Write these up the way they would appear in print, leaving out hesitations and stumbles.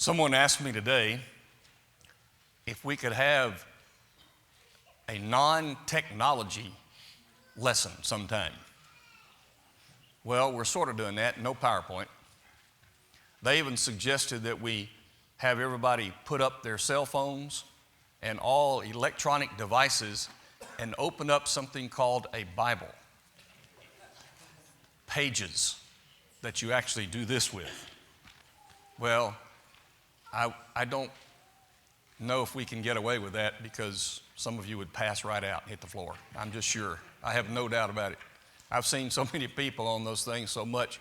Someone asked me today if we could have a non-technology lesson sometime. Well, we're sort of doing that, no PowerPoint. They even suggested that we have everybody put up their cell phones and all electronic devices and open up something called a Bible. Pages that you actually do this with. Well, I don't know if we can get away with that because some of you would pass right out and hit the floor. I'm just sure. I have no doubt about it. I've seen so many people on those things so much,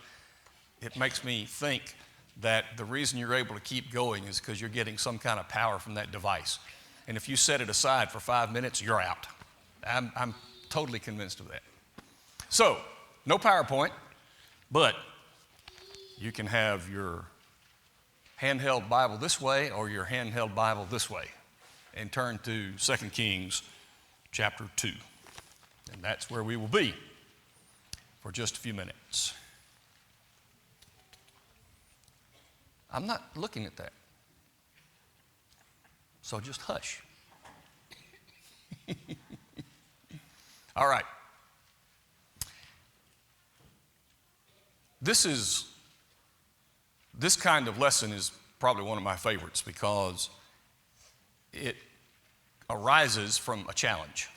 it makes me think that the reason you're able to keep going is because you're getting some kind of power from that device. And if you set it aside for 5 minutes, you're out. I'm totally convinced of that. So, no PowerPoint, but you can have your handheld Bible this way or your handheld Bible this way and turn to 2 Kings chapter 2. And that's where we will be for just a few minutes. I'm not looking at that. So just hush. All right. This kind of lesson is probably one of my favorites because it arises from a challenge.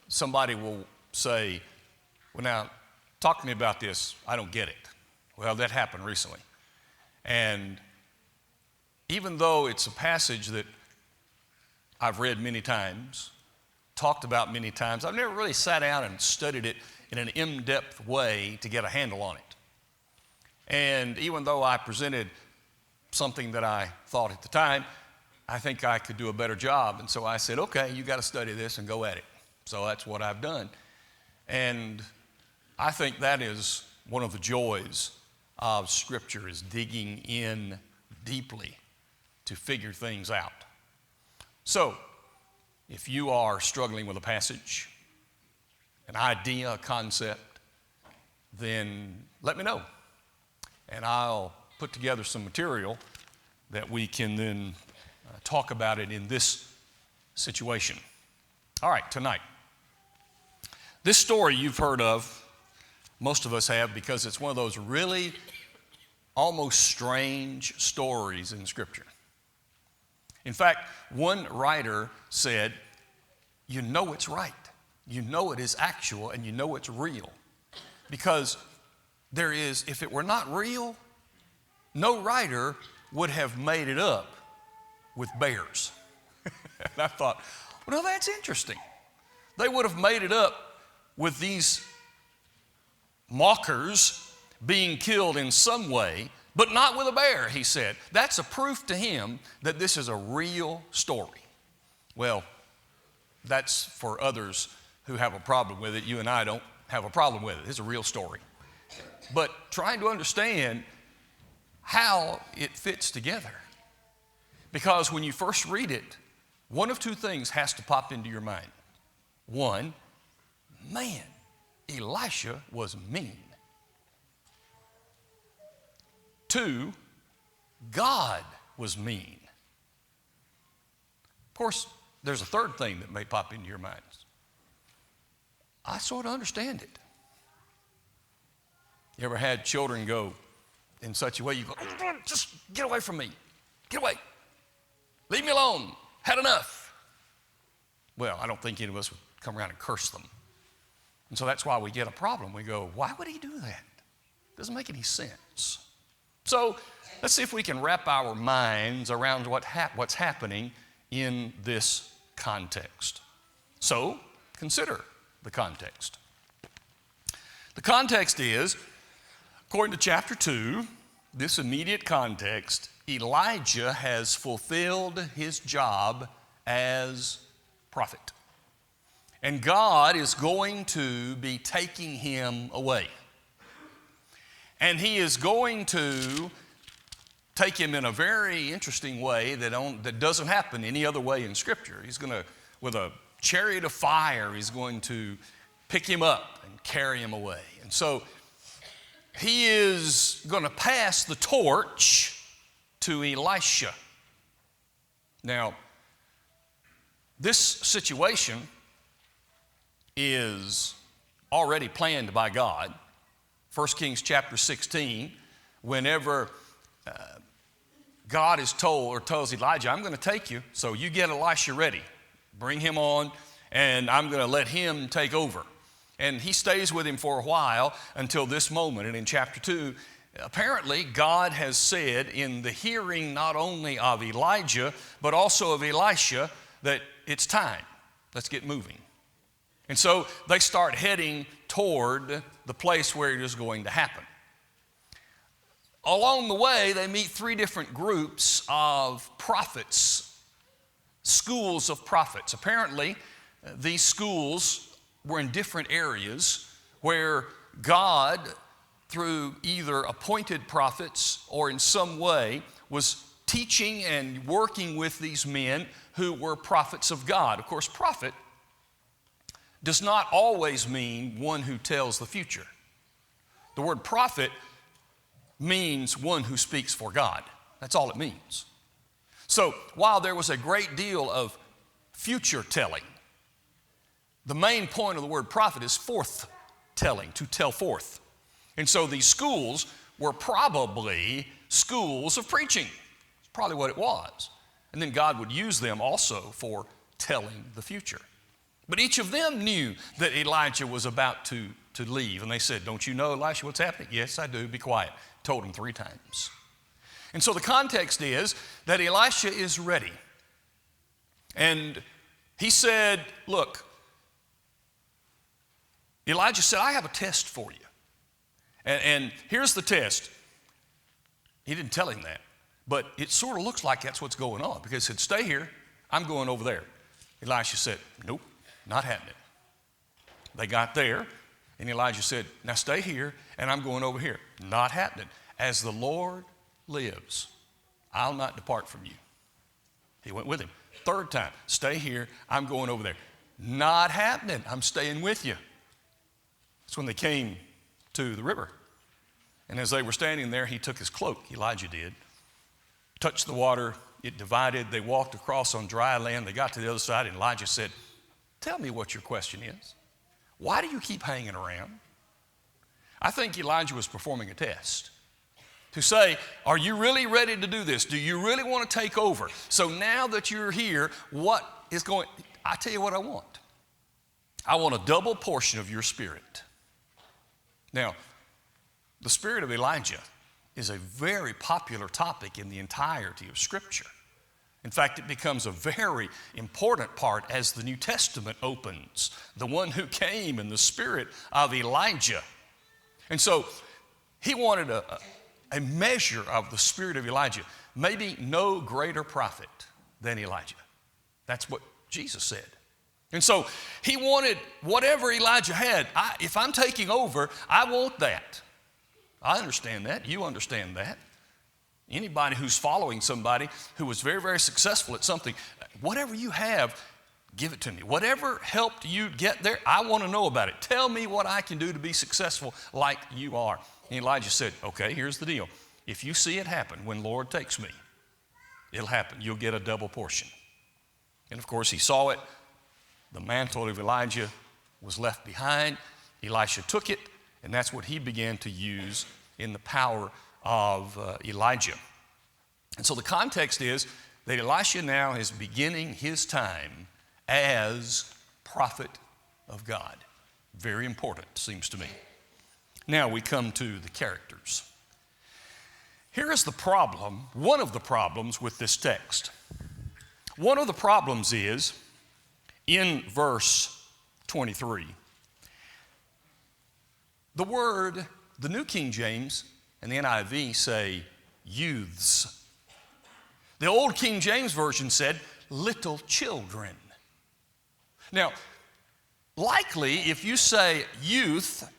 Somebody will say, well, now, talk to me about this. I don't get it. Well, that happened recently. And even though it's a passage that I've read many times, talked about many times, I've never really sat down and studied it in an in-depth way to get a handle on it. And even though I presented something that I thought at the time, I think I could do a better job. And so I said, okay, you got to study this and go at it. So that's what I've done. And I think that is one of the joys of Scripture, is digging in deeply to figure things out. So, if you are struggling with a passage, an idea, a concept, then let me know. And I'll put together some material that we can then talk about it in this situation. All right, tonight. This story you've heard of, most of us have, because it's one of those really almost strange stories in Scripture. In fact, one writer said, you know it's right, you know it is actual, and you know it's real. Because there is, if it were not real, no writer would have made it up with bears. And I thought, well, that's interesting. They would have made it up with these mockers being killed in some way, but not with a bear, he said. That's a proof to him that this is a real story. Well, that's for others who have a problem with it. You and I don't have a problem with it. It's a real story. But trying to understand how it fits together. Because when you first read it, one of two things has to pop into your mind. One, man, Elisha was mean. Two, God was mean. Of course, there's a third thing that may pop into your minds. I sort of understand it. You ever had children go in such a way, you go, just get away from me. Get away. Leave me alone. Had enough. Well, I don't think any of us would come around and curse them. And so that's why we get a problem. We go, why would he do that? Doesn't make any sense. So let's see if we can wrap our minds around what's happening in this context. So consider the context. The context is, according to chapter 2, this immediate context, Elijah has fulfilled his job as prophet. And God is going to be taking him away. And he is going to take him in a very interesting way that doesn't happen any other way in Scripture. He's going to, with a chariot of fire, he's going to pick him up and carry him away. And so he is going to pass the torch to Elisha. Now, this situation is already planned by God. 1 Kings chapter 16, whenever God is told or tells Elijah, I'm going to take you, so you get Elisha ready. Bring him on, and I'm going to let him take over. And he stays with him for a while until this moment. And in chapter 2, apparently God has said in the hearing not only of Elijah, but also of Elisha, that it's time. Let's get moving. And so they start heading toward the place where it is going to happen. Along the way, they meet 3 different groups of prophets, schools of prophets. Apparently, these schools were in different areas where God, through either appointed prophets or in some way, was teaching and working with these men who were prophets of God. Of course, prophet does not always mean one who tells the future. The word prophet means one who speaks for God. That's all it means. So while there was a great deal of future telling, the main point of the word prophet is forth telling, to tell forth. And so these schools were probably schools of preaching. It's probably what it was. And then God would use them also for telling the future. But each of them knew that Elijah was about to leave. And they said, don't you know, Elisha, what's happening? Yes, I do. Be quiet. Told him 3 times. And so the context is that Elisha is ready. And he said, look, Elijah said, I have a test for you. And here's the test. He didn't tell him that, but it sort of looks like that's what's going on, because he said, stay here, I'm going over there. Elisha said, nope, not happening. They got there, and Elijah said, now stay here, and I'm going over here. Not happening. As the Lord lives, I'll not depart from you. He went with him. 3rd time, stay here, I'm going over there. Not happening. I'm staying with you. That's when they came to the river. And as they were standing there, he took his cloak, Elijah did, touched the water, it divided, they walked across on dry land, they got to the other side, and Elijah said, tell me what your question is. Why do you keep hanging around? I think Elijah was performing a test to say, are you really ready to do this? Do you really want to take over? So now that you're here, what is going, I tell you what I want. I want a double portion of your spirit. Now, the spirit of Elijah is a very popular topic in the entirety of Scripture. In fact, it becomes a very important part as the New Testament opens. The one who came in the spirit of Elijah. And so he wanted a measure of the spirit of Elijah. Maybe no greater prophet than Elijah. That's what Jesus said. And so he wanted whatever Elijah had. If I'm taking over, I want that. I understand that. You understand that. Anybody who's following somebody who was very, very successful at something, whatever you have, give it to me. Whatever helped you get there, I want to know about it. Tell me what I can do to be successful like you are. And Elijah said, okay, here's the deal. If you see it happen when the Lord takes me, it'll happen. You'll get a double portion. And of course, he saw it. The mantle of Elijah was left behind. Elisha took it, and that's what he began to use in the power of Elijah. And so the context is that Elisha now is beginning his time as prophet of God. Very important, seems to me. Now we come to the characters. Here is the problem, one of the problems with this text. One of the problems is in verse 23. The word, the New King James and the NIV say youths. The old King James Version said little children. Now, likely if you say youth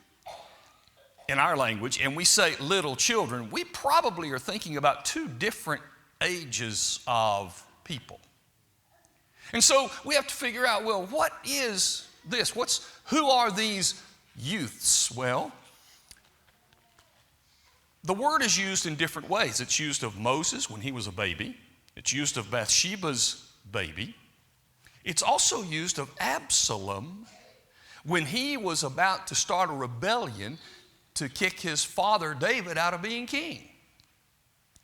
in our language and we say little children, we probably are thinking about 2 different ages of people. And so we have to figure out, well, what is this? Who are these youths? Well, The word is used in different ways. It's used of Moses when he was a baby. It's used of Bathsheba's baby. It's also used of Absalom when he was about to start a rebellion to kick his father David out of being king.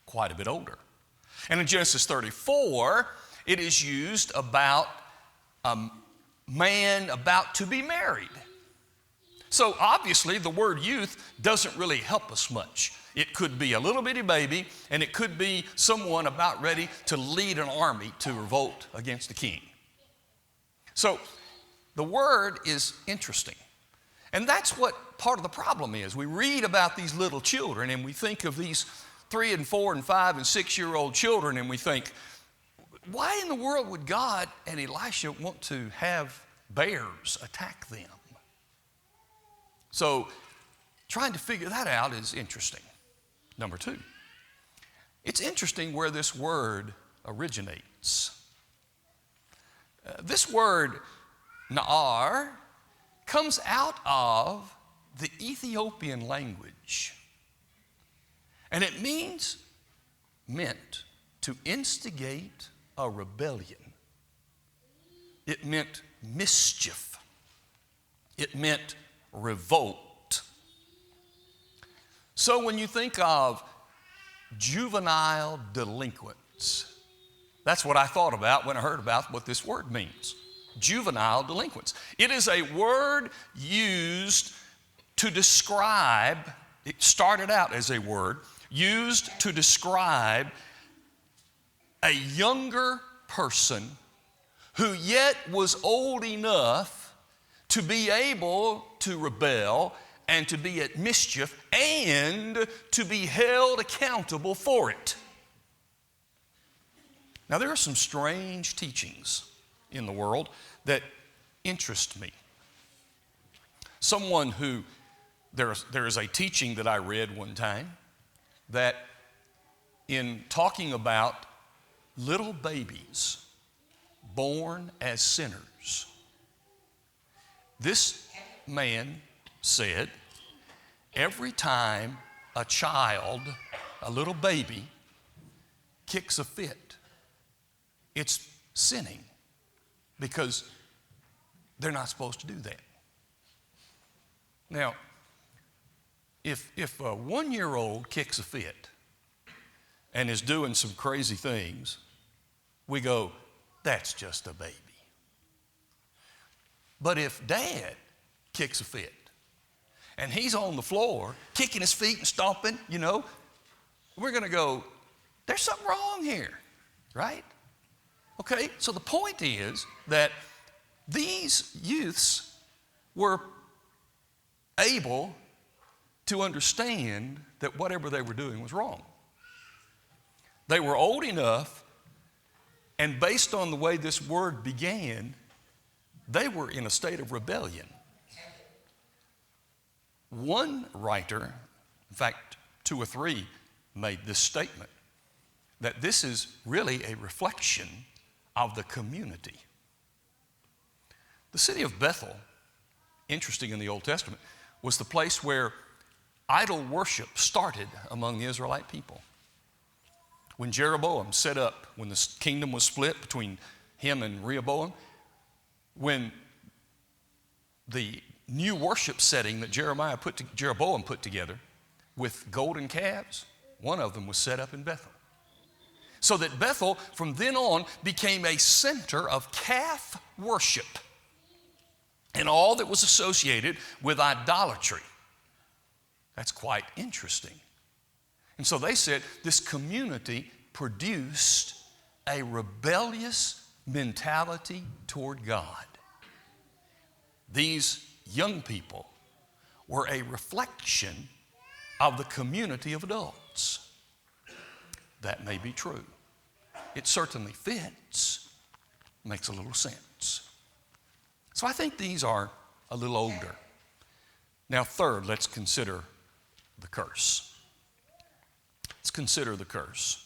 Quite a bit older. And in Genesis 34, it is used about a man about to be married. So obviously the word youth doesn't really help us much. It could be a little bitty baby, and it could be someone about ready to lead an army to revolt against the king. So the word is interesting. And that's what part of the problem is. We read about these little children, and we think of these 3 and 4 and 5 and 6-year-old children, and we think, why in the world would God and Elisha want to have bears attack them? So trying to figure that out is interesting. Number 2, it's interesting where this word originates. This word, na'ar, comes out of the Ethiopian language. And it meant to instigate a rebellion. It meant mischief. It meant revolt. So when you think of juvenile delinquents, that's what I thought about when I heard about what this word means. Juvenile delinquents. It is a word used to describe, it started out as a word used to describe a younger person who yet was old enough to be able to rebel and to be at mischief and to be held accountable for it. Now, there are some strange teachings in the world that interest me. There is a teaching that I read one time that in talking about little babies born as sinners, this man said every time a child, a little baby, kicks a fit, it's sinning because they're not supposed to do that. Now, if a 1-year-old kicks a fit and is doing some crazy things, we go, that's just a baby. But if dad kicks a fit and he's on the floor kicking his feet and stomping, we're going to go, there's something wrong here, right? Okay, so the point is that these youths were able to understand that whatever they were doing was wrong. They were old enough, and based on the way this word began, they were in a state of rebellion. One writer, in fact, 2 or 3, made this statement, that this is really a reflection of the community. The city of Bethel, interesting in the Old Testament, was the place where idol worship started among the Israelite people. When Jeroboam set up, when the kingdom was split between him and Rehoboam, when the new worship setting that Jeroboam put together with golden calves, one of them was set up in Bethel. So that Bethel, from then on, became a center of calf worship and all that was associated with idolatry. That's quite interesting. And so they said this community produced a rebellious mentality toward God. These young people were a reflection of the community of adults. That may be true. It certainly fits, makes a little sense. So I think these are a little older. Now, third, let's consider the curse. Let's consider the curse.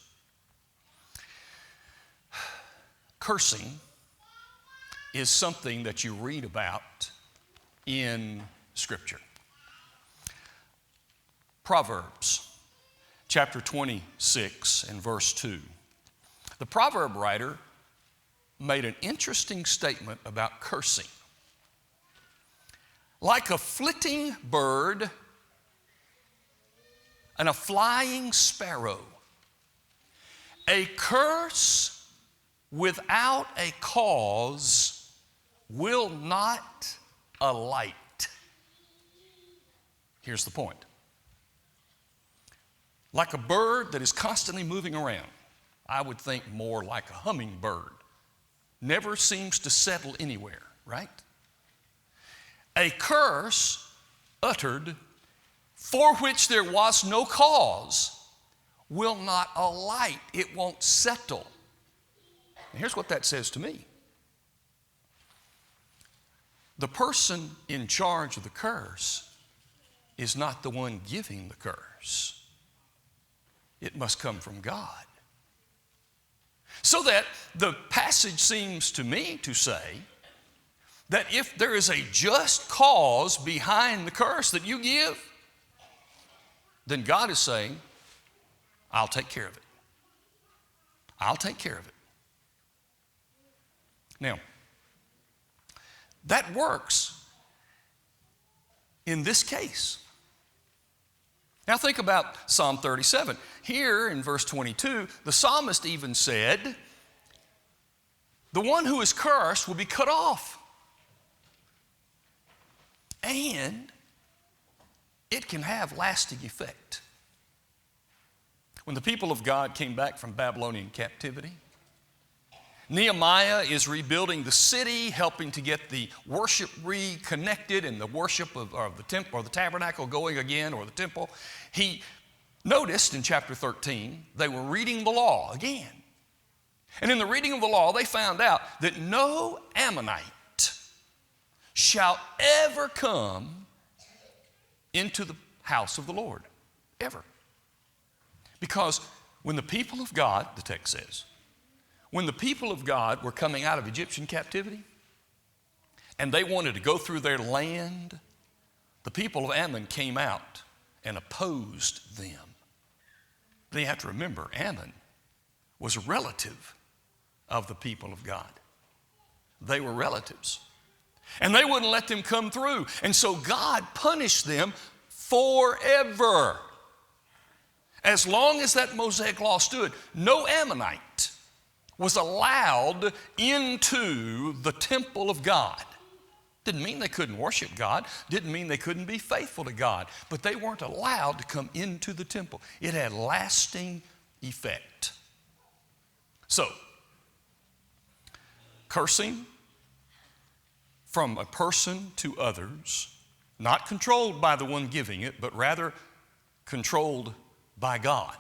Cursing is something that you read about in Scripture. Proverbs chapter 26 and verse 2, the proverb writer made an interesting statement about cursing. Like a flitting bird and a flying sparrow, a curse without a cause will not alight. Here's the point. Like a bird that is constantly moving around, I would think more like a hummingbird, never seems to settle anywhere, right? A curse uttered for which there was no cause will not alight. It won't settle. And here's what that says to me. The person in charge of the curse is not the one giving the curse. It must come from God. So that the passage seems to me to say that if there is a just cause behind the curse that you give, then God is saying, I'll take care of it. I'll take care of it. Now, that works in this case. Now think about Psalm 37. Here in verse 22, the psalmist even said, the one who is cursed will be cut off. And it can have lasting effect. When the people of God came back from Babylonian captivity, Nehemiah is rebuilding the city, helping to get the worship reconnected and the worship of the temple or the tabernacle going again, or the temple. He noticed in chapter 13, they were reading the law again. And in the reading of the law, they found out that no Ammonite shall ever come into the house of the Lord, ever. Because when the people of God, the text says, when the people of God were coming out of Egyptian captivity and they wanted to go through their land, the people of Ammon came out and opposed them. But you have to remember, Ammon was a relative of the people of God. They were relatives. And they wouldn't let them come through. And so God punished them forever. As long as that Mosaic law stood, no Ammonite was allowed into the temple of God. Didn't mean they couldn't worship God. Didn't mean they couldn't be faithful to God. But they weren't allowed to come into the temple. It had lasting effect. So, cursing from a person to others, not controlled by the one giving it, but rather controlled by God.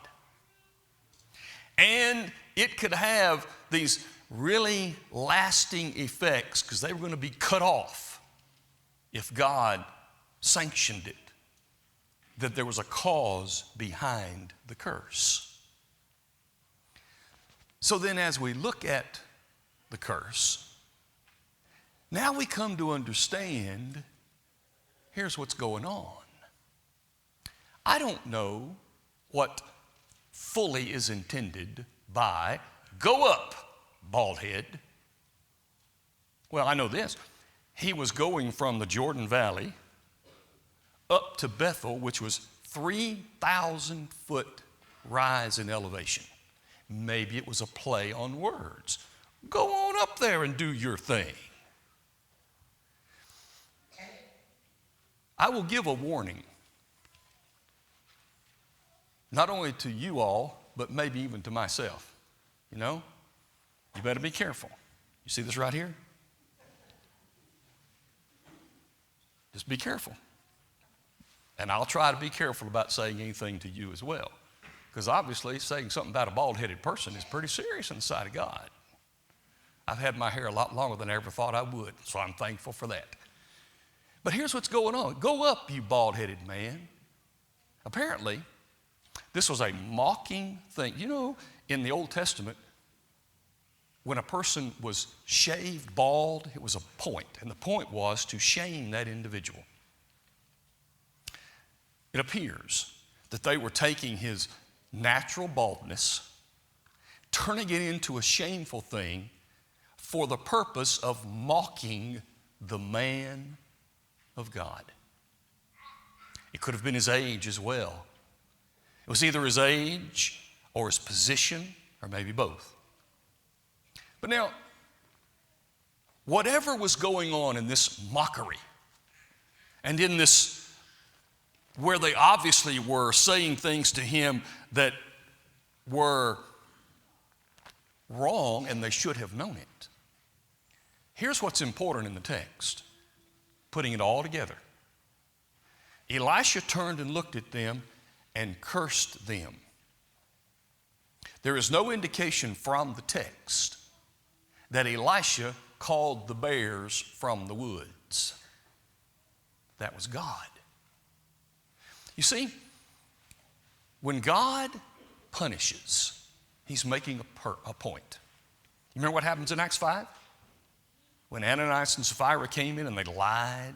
And it could have these really lasting effects because they were going to be cut off if God sanctioned it, that there was a cause behind the curse. So then as we look at the curse, now we come to understand, here's what's going on. I don't know what fully is intended by go up, bald head. Well, I know this. He was going from the Jordan Valley up to Bethel, which was 3,000 foot rise in elevation. Maybe it was a play on words. Go on up there and do your thing. I will give a warning, not only to you all, but maybe even to myself. You know, you better be careful. You see this right here? Just be careful. And I'll try to be careful about saying anything to you as well. Because obviously saying something about a bald-headed person is pretty serious in the sight of God. I've had my hair a lot longer than I ever thought I would, so I'm thankful for that. But here's what's going on. Go up, you bald-headed man. Apparently, this was a mocking thing. You know, in the Old Testament, when a person was shaved bald, it was a point, and the point was to shame that individual. It appears that they were taking his natural baldness, turning it into a shameful thing for the purpose of mocking the man of God. It could have been his age as well. It was either his age or his position, or maybe both. But now, whatever was going on in this mockery, and in this, where they obviously were saying things to him that were wrong and they should have known it. Here's what's important in the text, putting it all together. Elisha turned and looked at them and cursed them. There is no indication from the text that Elisha called the bears from the woods. That was God. You see, when God punishes, he's making a point. You remember what happens in Acts 5? When Ananias and Sapphira came in and they lied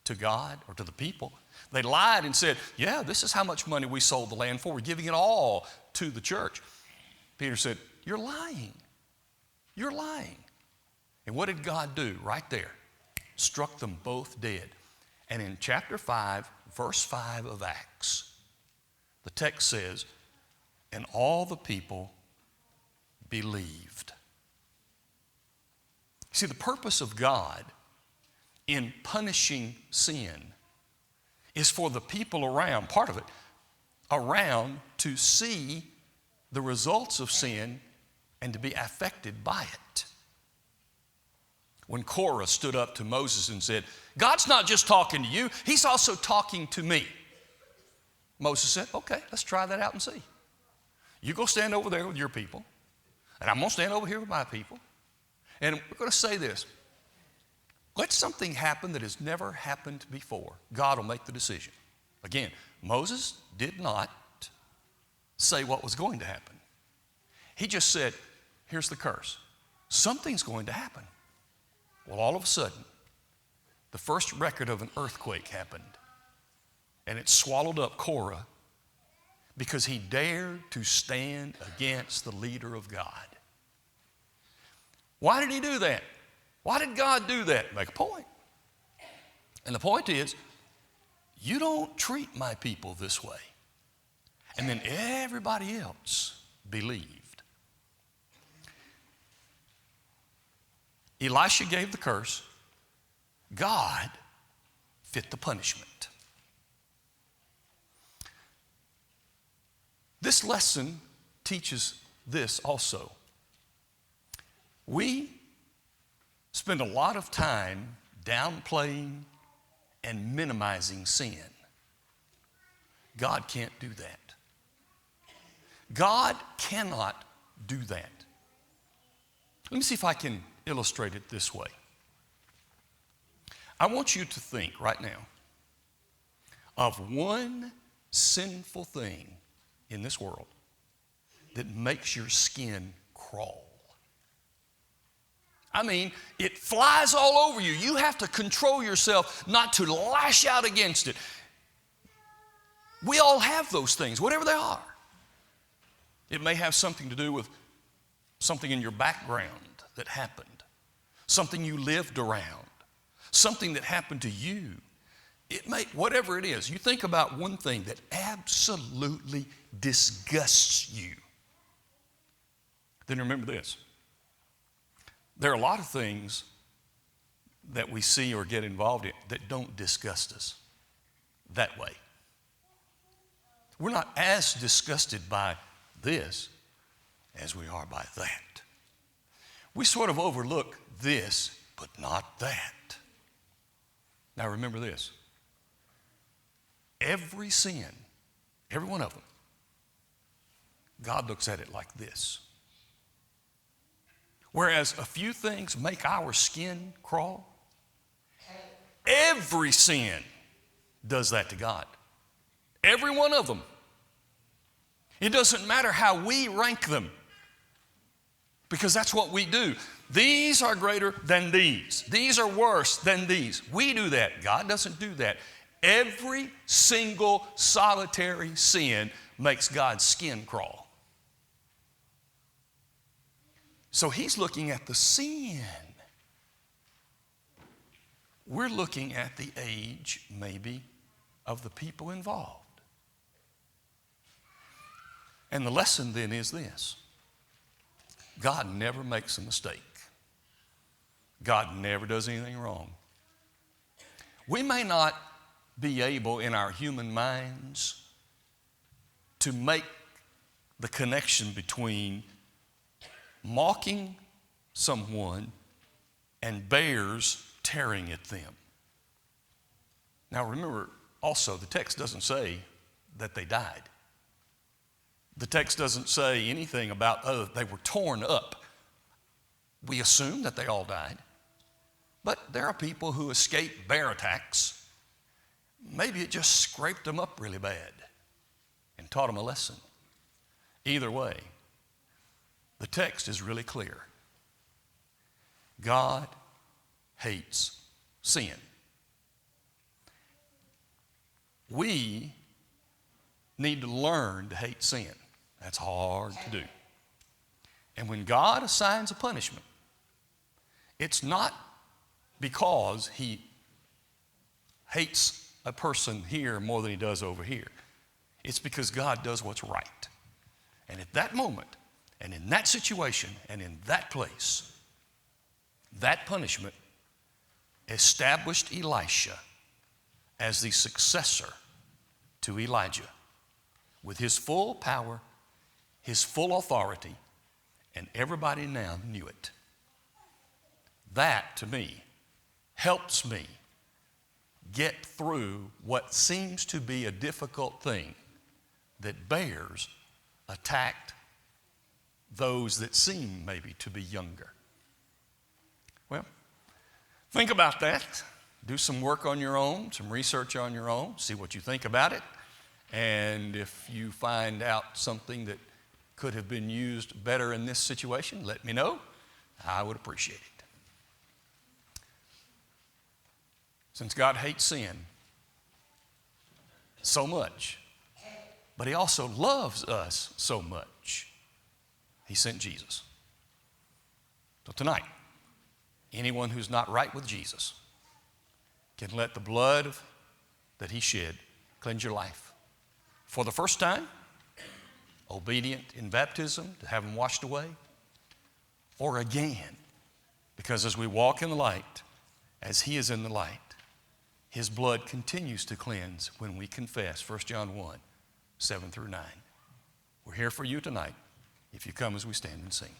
to God or to the people. They lied and said, yeah, this is how much money we sold the land for. We're giving it all to the church. Peter said, you're lying. You're lying. And what did God do right there? Struck them both dead. And in chapter 5, verse 5 of Acts, the text says, and all the people believed. See, the purpose of God in punishing sin is for the people around, part of it, around to see the results of sin and to be affected by it. When Korah stood up to Moses and said, God's not just talking to you, he's also talking to me. Moses said, okay, let's try that out and see. You go stand over there with your people, and I'm going to stand over here with my people, and we're going to say this. Let something happen that has never happened before. God will make the decision. Again, Moses did not say what was going to happen. He just said, here's the curse. Something's going to happen. Well, all of a sudden, the first record of an earthquake happened, and it swallowed up Korah because he dared to stand against the leader of God. Why did he do that? Why did God do that? Make a point. And the point is, you don't treat my people this way. And then everybody else believed. Elisha gave the curse. God fit the punishment. This lesson teaches this also. We spend a lot of time downplaying and minimizing sin. God can't do that. God cannot do that. Let me see if I can illustrate it this way. I want you to think right now of one sinful thing in this world that makes your skin crawl. I mean, it flies all over you. You have to control yourself not to lash out against it. We all have those things, whatever they are. It may have something to do with something in your background that happened, something you lived around, something that happened to you. It may, whatever it is, you think about one thing that absolutely disgusts you. Then remember this. There are a lot of things that we see or get involved in that don't disgust us that way. We're not as disgusted by this as we are by that. We sort of overlook this, but not that. Now remember this. Every sin, every one of them, God looks at it like this. Whereas a few things make our skin crawl, every sin does that to God. Every one of them. It doesn't matter how we rank them, because that's what we do. These are greater than these. These are worse than these. We do that. God doesn't do that. Every single solitary sin makes God's skin crawl. So he's looking at the sin. We're looking at the age, maybe, of the people involved. And the lesson then is this: God never makes a mistake. God never does anything wrong. We may not be able in our human minds to make the connection between mocking someone and bears tearing at them. Now remember, also, the text doesn't say that they died. The text doesn't say anything about, they were torn up. We assume that they all died. But there are people who escape bear attacks. Maybe it just scraped them up really bad and taught them a lesson. Either way, the text is really clear. God hates sin. We need to learn to hate sin. That's hard to do. And when God assigns a punishment, it's not because he hates a person here more than he does over here. It's because God does what's right. And at that moment, and in that situation, and in that place, that punishment established Elisha as the successor to Elijah with his full power, his full authority, and everybody now knew it. That, to me, helps me get through what seems to be a difficult thing, that bears attacked those that seem maybe to be younger. Well, think about that. Do some work on your own, some research on your own, see what you think about it. And if you find out something that could have been used better in this situation, let me know. I would appreciate it. Since God hates sin so much, but he also loves us so much, he sent Jesus. So tonight, anyone who's not right with Jesus can let the blood that he shed cleanse your life. For the first time, obedient in baptism to have them washed away, or again, because as we walk in the light, as he is in the light, his blood continues to cleanse when we confess, 1 John 1, 7 through 9. We're here for you tonight if you come as we stand and sing.